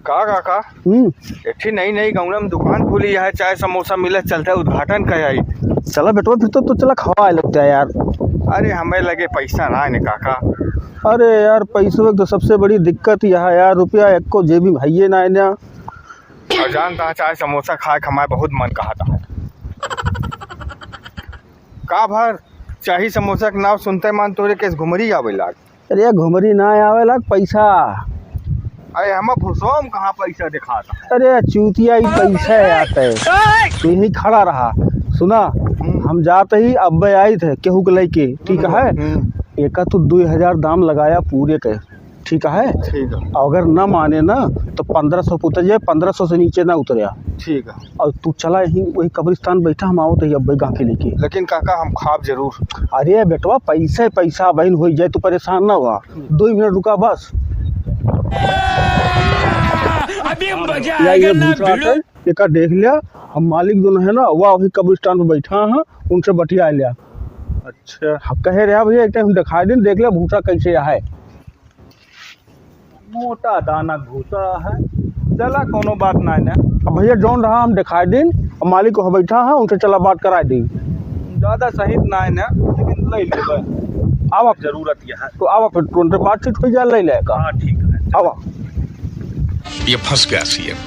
का काका एठी नई नई गाँव में दुकान खुली है, चाय समोसा मिले, चलते उद्घाटन कर आई। चला बेटवा फिर तो चला खवा लगता है यार। अरे हमें लगे पैसा ना है काका। अरे यार पैसों की तो सबसे बड़ी दिक्कत यह है यार, रुपया एक को जेबी भाइये ना है। और जानता है चाय समोसा खाए हमारे बहुत मन कहता है। का भर चाही समोसा के नाम सुनते मान तोरे केस घुमरी आवे लाग। अरे घुमरी ना आवे लाग पैसा। अरे हम भूसोम कहाँ पैसा दिखाता। अरे चूतिया ही पैसा आता है। तू यही खड़ा रहा सुना, हम जाते ही अब्बे आई थे केहू के लेके, ठीक है। एक तो 2000 दाम लगाया पूरे के, ठीक है। अगर न माने ना तो 1500 उतर जाए, 1500 से नीचे ना उतरिया, ठीक है। और तू चला यही वही कब्रिस्तान बैठा, हम आओ तो अब्बे गा के लेके। लेकिन काका हम खाब जरूर। अरे बेटवा पैसा पैसा बहन हो जाए, तू परेशान ना हुआ। 2 मिनट रुका बस। अभी मजा आएगा ना भिड़ो। एक देख लिया, हम मालिक दोनों है ना, वह वही कब्रिस्तान पे बैठा है, उनसे बतिया लिया। अच्छा कहे रहा भैया एक टाइम दिखाई दिन देख लिया भूसा कैसे है। मोटा दाना भूसा है, चला कोनो बात ना है। अब भैया जौन रहा हम दिखाई दिन, मालिक को बैठा है, उनसे चला बात करा दी। ज़्यादा सही ना है ना, लेकिन ले लेबे। आवा जरूरत यह है तो आवा, फिर तुरंत बातचीत हो जाए, ले लेगा। हाँ ठीक है, आवा। ये फंस गया सीएम।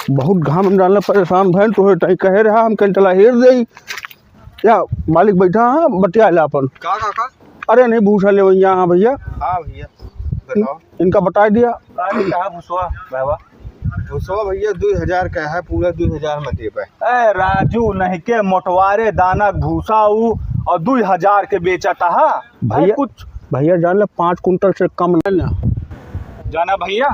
बहुत घाम में डालने परेशान भैन, तो कहे रहा हम कहीं चला हेर दे या मालिक बैठा है, बतिया ला अपन। का काका? अरे नहीं भूसा ले यहाँ। हाँ भैया। हाँ भैया बताओ। इनका बता दिया। कहा भूसवा बाबा? भूसवा भैया 2000 का है, पूरा 2000 में दे पाए। ए राजू नहीं के मोटवारे दाना भूसा और 2000 के बेचता है भैया। कुछ भैया जान ले 5 कुंटल से कम नहीं ना जाना भैया।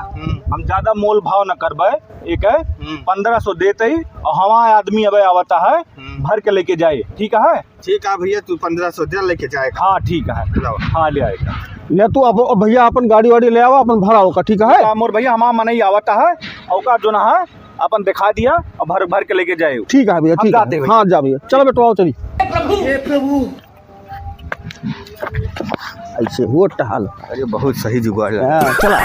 हम ज्यादा मोल भाव न करबे, एक है 1500 देते ही, और हमारा आदमी अब आवता है भर के लेके जाए, ठीक है। ठीक है भैया, तू 1500 दे लेके जाएगा। हाँ ठीक है, हाँ ले आएगा। ले तू अब भैया अपन गाड़ी वाड़ी ले आवा, अपन भरा होगा, ठीक है। मोर भैया हमारा मन ही आवता है, औकात जो ना है अपन दिखा दिया और भर भर के लेके जाए। ठीक है भैया, ठीक है। हाँ जा भैया, चलो बेटो आओ चली। प्रभु ऐसे हुआ टहल। अरे बहुत सही जुगाड़ है। चला।